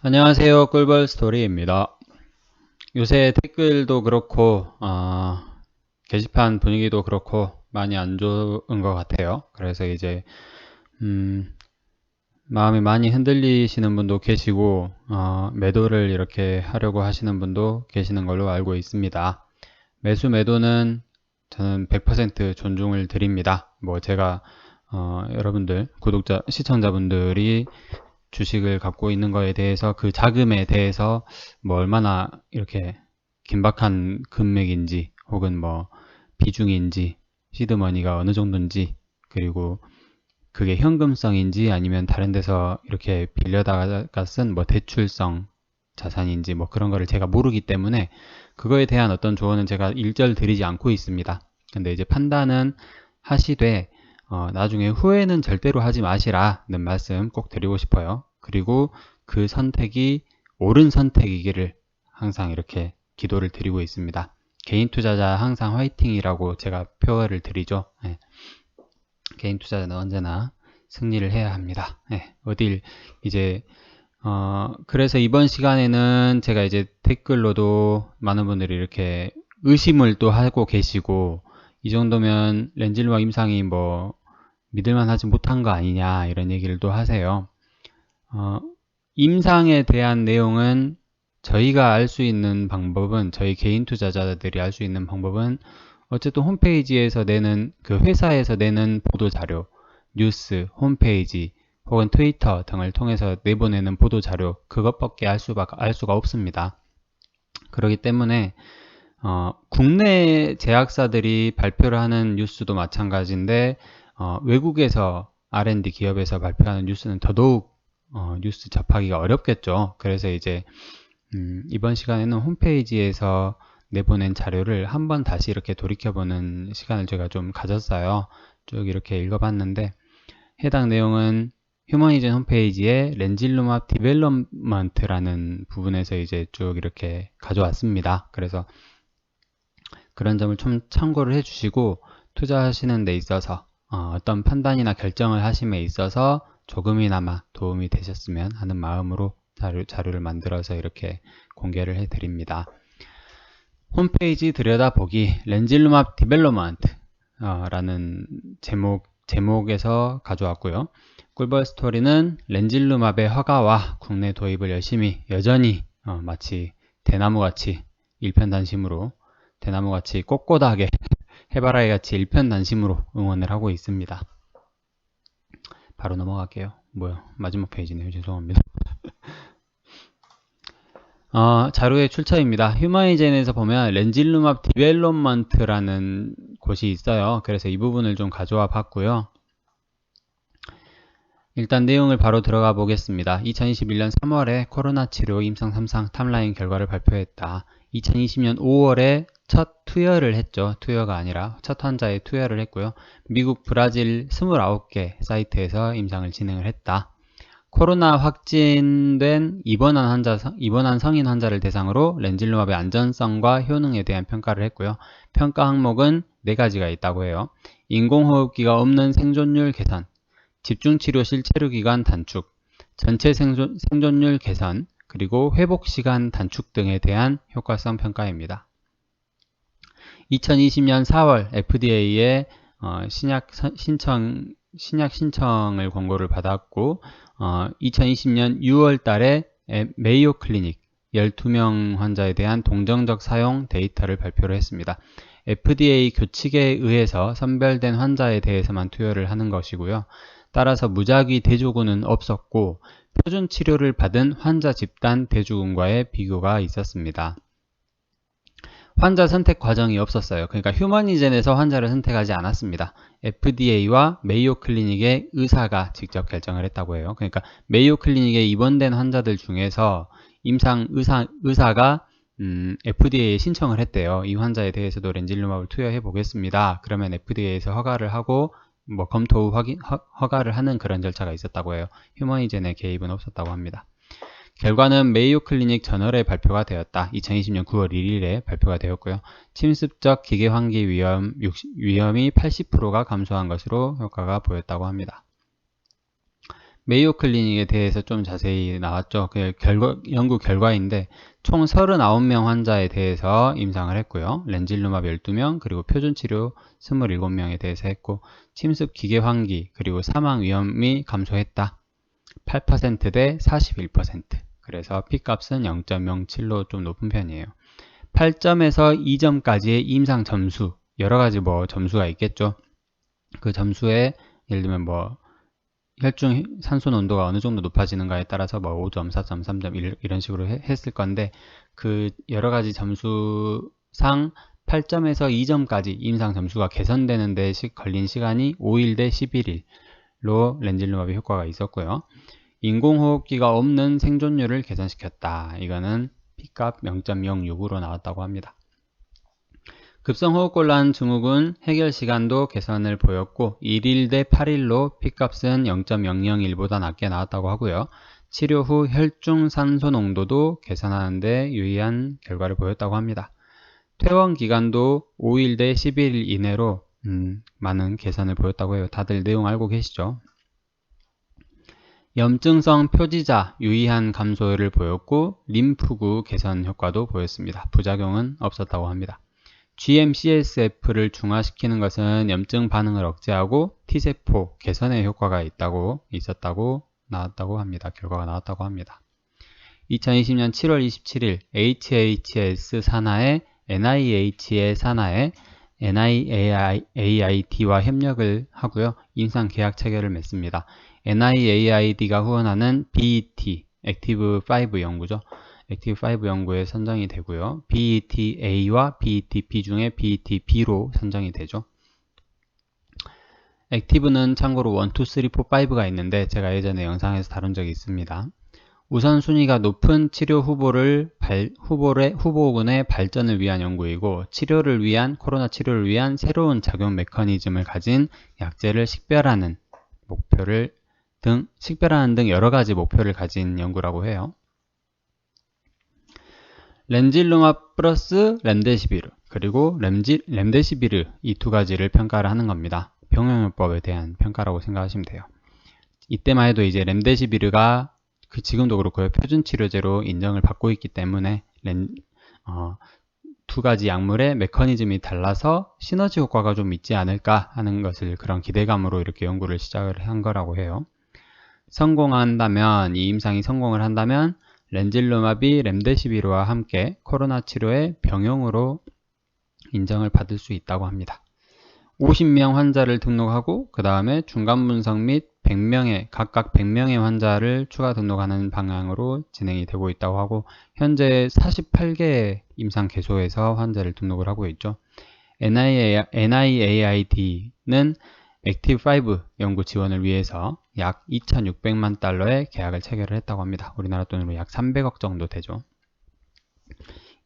안녕하세요. 꿀벌 스토리입니다. 요새 댓글도 그렇고 게시판 분위기도 그렇고 많이 안 좋은 것 같아요. 그래서 이제 마음이 많이 흔들리시는 분도 계시고 매도를 이렇게 하려고 하시는 분도 계시는 걸로 알고 있습니다. 매도는 저는 100% 존중을 드립니다. 뭐 제가 여러분들 구독자 시청자분들이 주식을 갖고 있는 거에 대해서 그 자금에 대해서 뭐 얼마나 이렇게 긴박한 금액인지 혹은 뭐 비중인지 시드머니가 어느 정도인지 그리고 그게 현금성인지 아니면 다른 데서 이렇게 빌려다가 쓴 뭐 대출성 자산인지 뭐 그런 거를 제가 모르기 때문에 그거에 대한 어떤 조언은 제가 일절 드리지 않고 있습니다. 근데 이제 판단은 하시되 나중에 후회는 절대로 하지 마시라는 말씀 꼭 드리고 싶어요. 그리고 그 선택이 옳은 선택이기를 항상 이렇게 기도를 드리고 있습니다. 개인 투자자 항상 화이팅이라고 제가 표어를 드리죠. 네. 개인 투자자는 언제나 승리를 해야 합니다. 네. 어딜 이제 그래서 이번 시간에는 제가 이제 댓글로도 많은 분들이 이렇게 의심을 또 하고 계시고 이 정도면 렌질루와 임상이 뭐 믿을만 하지 못한 거 아니냐 이런 얘기를 또 하세요. 임상에 대한 내용은 저희가 알 수 있는 방법은 저희 개인 투자자들이 알 수 있는 방법은 어쨌든 홈페이지에서 내는 그 회사에서 내는 보도 자료, 뉴스, 홈페이지 혹은 트위터 등을 통해서 내보내는 보도 자료 그것밖에 알 수가 없습니다. 그렇기 때문에 국내 제약사들이 발표를 하는 뉴스도 마찬가지인데 외국에서 R&D 기업에서 발표하는 뉴스는 더더욱 뉴스 접하기가 어렵겠죠. 그래서 이제 이번 시간에는 홈페이지에서 내보낸 자료를 한번 다시 이렇게 돌이켜보는 시간을 제가 좀 가졌어요. 쭉 이렇게 읽어봤는데 해당 내용은 휴머니즌 홈페이지에 렌질루맙 디벨롭먼트라는 부분에서 이제 쭉 이렇게 가져왔습니다. 그래서 그런 점을 좀 참고를 해주시고 투자하시는 데 있어서 어떤 판단이나 결정을 하심에 있어서 조금이나마 도움이 되셨으면 하는 마음으로 자료를 만들어서 이렇게 공개를 해드립니다. 홈페이지 들여다보기 렌질루맙 디벨롭먼트 라는 제목에서 가져왔고요. 꿀벌 스토리는 렌질루맙의 허가와 국내 도입을 여전히 마치 대나무같이 일편단심으로 대나무같이 꼿꼿하게 해바라기같이 일편단심으로 응원을 하고 있습니다. 바로 넘어갈게요. 뭐야 마지막 페이지네요. 죄송합니다. 자료의 출처입니다. 휴머니젠에서 보면 렌질루맙 디벨롭먼트라는 곳이 있어요. 그래서 이 부분을 좀 가져와 봤고요. 일단 내용을 바로 들어가 보겠습니다. 2021년 3월에 코로나 치료 임상 3상 탑라인 결과를 발표했다. 2020년 5월에 첫 투여를 했죠. 투여가 아니라 첫 환자에 투여를 했고요. 미국, 브라질 29개 사이트에서 임상을 진행을 했다. 코로나 확진된 입원한 성인 환자를 대상으로 렌질루맙의 안전성과 효능에 대한 평가를 했고요. 평가 항목은 4가지가 있다고 해요. 인공호흡기가 없는 생존율 개선, 집중치료 실체류 기간 단축, 전체 생존율 개선, 그리고 회복시간 단축 등에 대한 효과성 평가입니다. 2020년 4월 FDA에 신약 신청을 권고를 받았고 2020년 6월 달에 메이오 클리닉 12명 환자에 대한 동정적 사용 데이터를 발표를 했습니다. FDA 규칙에 의해서 선별된 환자에 대해서만 투여를 하는 것이고요. 따라서 무작위 대조군은 없었고 표준 치료를 받은 환자 집단 대조군과의 비교가 있었습니다. 환자 선택 과정이 없었어요. 그러니까 휴머니젠에서 환자를 선택하지 않았습니다. FDA와 메이오 클리닉의 의사가 직접 결정을 했다고 해요. 그러니까 메이오 클리닉에 입원된 환자들 중에서 임상 의사가 FDA에 신청을 했대요. 이 환자에 대해서도 렌질루맙을 투여해 보겠습니다. 그러면 FDA에서 허가를 하고 뭐 검토 후 허가를 하는 그런 절차가 있었다고 해요. 휴머니젠의 개입은 없었다고 합니다. 결과는 메이오 클리닉 저널에 발표가 되었다. 2020년 9월 1일에 발표가 되었고요. 침습적 기계환기 위험이 80%가 감소한 것으로 효과가 보였다고 합니다. 메이오 클리닉에 대해서 좀 자세히 나왔죠. 그 연구 결과인데 총 39명 환자에 대해서 임상을 했고요. 렌질루맙 12명, 그리고 표준치료 27명에 대해서 했고, 침습 기계 환기, 그리고 사망 위험이 감소했다. 8% 대 41%. 그래서 P값은 0.07로 좀 높은 편이에요. 8점에서 2점까지의 임상 점수, 여러 가지 뭐 점수가 있겠죠. 그 점수에 예를 들면 뭐 혈중 산소 농도가 어느 정도 높아지는가에 따라서 뭐 5점, 4점, 3점 이런 식으로 했을 건데, 그 여러 가지 점수상 8점에서 2점까지 임상 점수가 개선되는데 걸린 시간이 5일 대 11일로 렌질루맙의 효과가 있었고요. 인공호흡기가 없는 생존율을 개선시켰다. 이거는 P값 0.06으로 나왔다고 합니다. 급성호흡곤란 증후군 해결시간도 개선을 보였고 1일 대 8일로 P값은 0.001보다 낮게 나왔다고 하고요. 치료 후 혈중 산소 농도도 개선하는 데 유의한 결과를 보였다고 합니다. 퇴원 기간도 5일 대 11일 이내로 많은 개선을 보였다고 해요. 다들 내용 알고 계시죠? 염증성 표지자 유의한 감소를 보였고 림프구 개선 효과도 보였습니다. 부작용은 없었다고 합니다. GM-CSF를 중화시키는 것은 염증 반응을 억제하고 T세포 개선에 효과가 있었다고 나왔다고 합니다. 결과가 나왔다고 합니다. 2020년 7월 27일 HHS 산하에 NIH의 산하에 NIAID와 협력을 하고요. 임상 계약 체결을 맺습니다. NIAID가 후원하는 BET, 액티브5 연구죠. 액티브5 연구에 선정이 되고요. BET-A와 BET-B 중에 BET-B로 선정이 되죠. 액티브는 참고로 1, 2, 3, 4, 5가 있는데 제가 예전에 영상에서 다룬 적이 있습니다. 우선순위가 높은 치료 후보군의 발전을 위한 연구이고 코로나 치료를 위한 새로운 작용 메커니즘을 가진 약제를 식별하는 등 여러 가지 목표를 가진 연구라고 해요. 렌질루맙 플러스 렘데시비르 그리고 렘데시비르 이 두 가지를 평가를 하는 겁니다. 병용요법에 대한 평가라고 생각하시면 돼요. 이때만 해도 이제 렘데시비르가 지금도 그렇고요. 표준치료제로 인정을 받고 있기 때문에 두 가지 약물의 메커니즘이 달라서 시너지 효과가 좀 있지 않을까 하는 것을 그런 기대감으로 이렇게 연구를 시작을 한 거라고 해요. 이 임상이 성공을 한다면 렌질루맙이 렘데시비르와 함께 코로나 치료의 병용으로 인정을 받을 수 있다고 합니다. 50명 환자를 등록하고 그 다음에 중간 분석 및 각각 100명의 환자를 추가 등록하는 방향으로 진행이 되고 있다고 하고 현재 48개의 임상 개소에서 환자를 등록을 하고 있죠. NIAID는 액티브5 연구 지원을 위해서 약 2,600만 달러의 계약을 체결을 했다고 합니다. 우리나라 돈으로 약 300억 정도 되죠.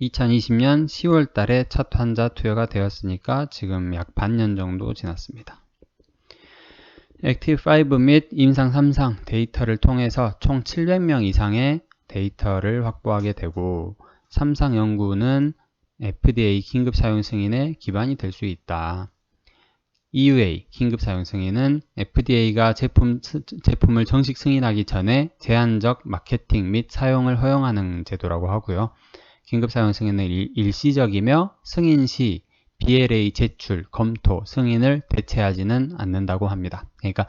2020년 10월 달에 첫 환자 투여가 되었으니까 지금 약 반년 정도 지났습니다. 액티브5 및 임상 3상 데이터를 통해서 총 700명 이상의 데이터를 확보하게 되고 3상 연구는 FDA 긴급 사용 승인의 기반이 될 수 있다. EUA 긴급 사용 승인은 FDA가 제품을 정식 승인하기 전에 제한적 마케팅 및 사용을 허용하는 제도라고 하고요. 긴급 사용 승인은 일시적이며 승인 시 BLA 제출, 검토, 승인을 대체하지는 않는다고 합니다. 그러니까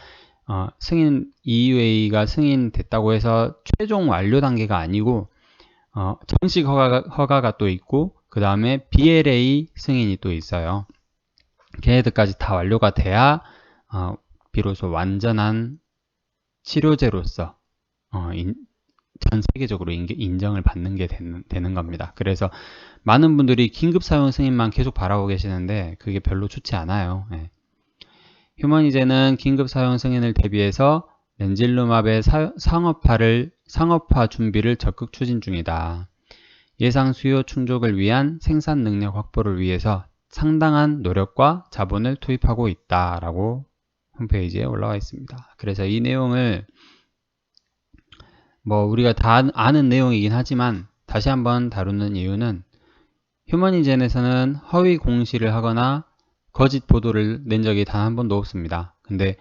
EUA가 승인됐다고 해서 최종 완료 단계가 아니고 정식 허가가 또 있고 그 다음에 BLA 승인이 또 있어요. 걔네들까지 다 완료가 돼야 비로소 완전한 치료제로서 전 세계적으로 인정을 받는 게 되는 겁니다. 그래서 많은 분들이 긴급 사용 승인만 계속 바라고 계시는데 그게 별로 좋지 않아요. 휴머니제는 긴급 사용 승인을 대비해서 렌질루맙의 상업화 준비를 적극 추진 중이다. 예상 수요 충족을 위한 생산 능력 확보를 위해서 상당한 노력과 자본을 투입하고 있다라고 홈페이지에 올라와 있습니다. 그래서 이 내용을 우리가 다 아는 내용이긴 하지만 다시 한번 다루는 이유는 휴머니젠에서는 허위 공시를 하거나 거짓 보도를 낸 적이 단 한 번도 없습니다. 근데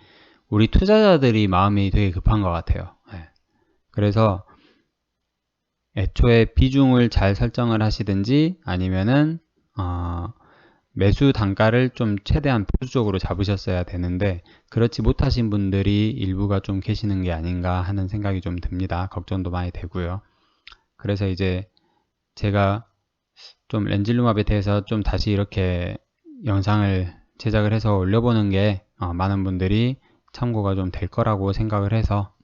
우리 투자자들이 마음이 되게 급한 것 같아요. 네. 그래서 애초에 비중을 잘 설정을 하시든지 아니면은 매수 단가를 좀 최대한 보수적으로 잡으셨어야 되는데 그렇지 못하신 분들이 일부가 좀 계시는 게 아닌가 하는 생각이 좀 듭니다. 걱정도 많이 되고요. 그래서 이제 제가 좀 렌질루맙에 대해서 좀 다시 이렇게 영상을 제작을 해서 올려보는 게 많은 분들이 참고가 좀 될 거라고 생각을 해서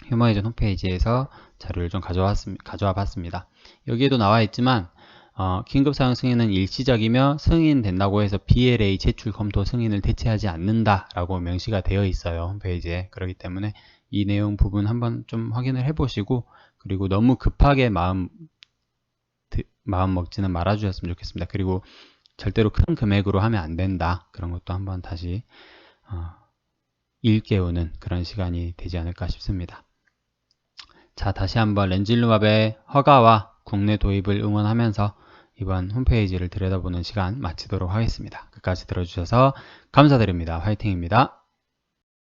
휴머에이전 홈페이지에서 자료를 좀 가져와 봤습니다. 여기에도 나와 있지만 긴급 사용 승인은 일시적이며 승인된다고 해서 BLA 제출 검토 승인을 대체하지 않는다 라고 명시가 되어 있어요. 홈페이지에. 그렇기 때문에 이 내용 부분 한번 좀 확인을 해 보시고 그리고 너무 급하게 마음 먹지는 말아 주셨으면 좋겠습니다. 그리고 절대로 큰 금액으로 하면 안 된다. 그런 것도 한번 다시 일깨우는 그런 시간이 되지 않을까 싶습니다. 자, 다시 한번 렌질루맙의 허가와 국내 도입을 응원하면서 이번 홈페이지를 들여다보는 시간 마치도록 하겠습니다. 끝까지 들어주셔서 감사드립니다. 화이팅입니다.